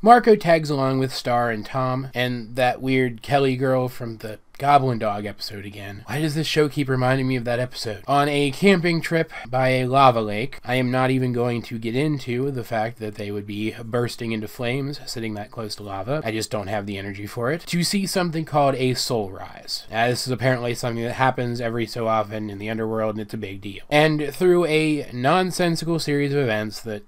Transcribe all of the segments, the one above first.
Marco tags along with Star and Tom, and that weird Kelly girl from the Goblin Dog episode again. Why does this show keep reminding me of that episode? On a camping trip by a lava lake. I am not even going to get into the fact that they would be bursting into flames sitting that close to lava. I just don't have the energy for it. To see something called a soul rise. This is apparently something that happens every so often in the underworld, and it's a big deal. And through a nonsensical series of events that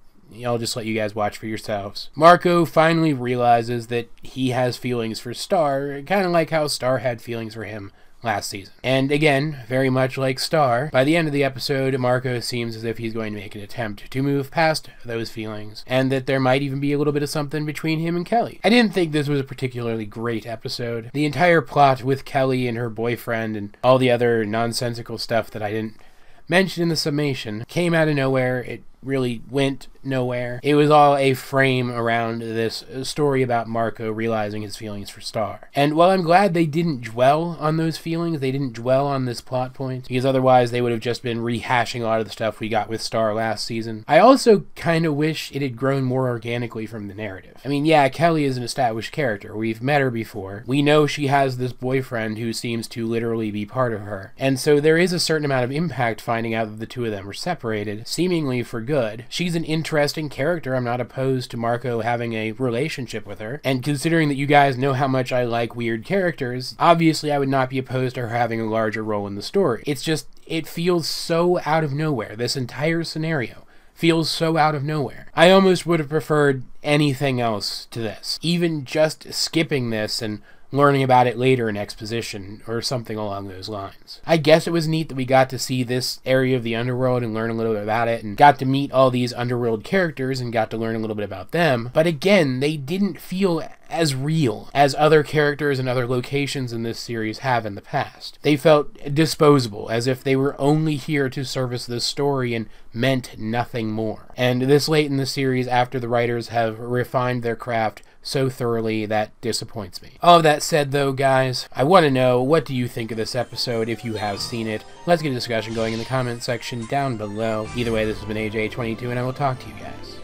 I'll just let you guys watch for yourselves, Marco finally realizes that he has feelings for Star, kind of like how Star had feelings for him last season. And again, very much like Star, by the end of the episode, Marco seems as if he's going to make an attempt to move past those feelings, and that there might even be a little bit of something between him and Kelly. I didn't think this was a particularly great episode. The entire plot with Kelly and her boyfriend and all the other nonsensical stuff that I didn't mention in the summation came out of nowhere. It really went nowhere. It was all a frame around this story about Marco realizing his feelings for Star. And while I'm glad they didn't dwell on those feelings, they didn't dwell on this plot point, because otherwise they would have just been rehashing a lot of the stuff we got with Star last season. I also kind of wish it had grown more organically from the narrative. I mean, yeah, Kelly is an established character. We've met her before. We know she has this boyfriend who seems to literally be part of her. And so there is a certain amount of impact finding out that the two of them are separated, seemingly for good. She's an interesting character. I'm not opposed to Marco having a relationship with her. And considering that you guys know how much I like weird characters, obviously I would not be opposed to her having a larger role in the story. It's just, it feels so out of nowhere. This entire scenario feels so out of nowhere. I almost would have preferred anything else to this. Even just skipping this and learning about it later in exposition, or something along those lines. I guess it was neat that we got to see this area of the underworld and learn a little bit about it, and got to meet all these underworld characters and got to learn a little bit about them, but again, they didn't feel as real as other characters and other locations in this series have in the past. They felt disposable, as if they were only here to service this story and meant nothing more. And this late in the series, after the writers have refined their craft so thoroughly, that disappoints me. All of that said though, guys, I want to know, what do you think of this episode if you have seen it? Let's get a discussion going in the comment section down below. Either way, this has been AJ22, and I will talk to you guys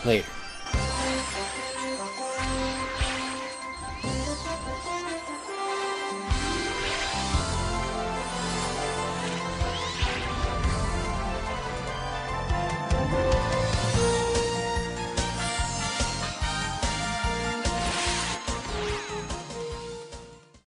later.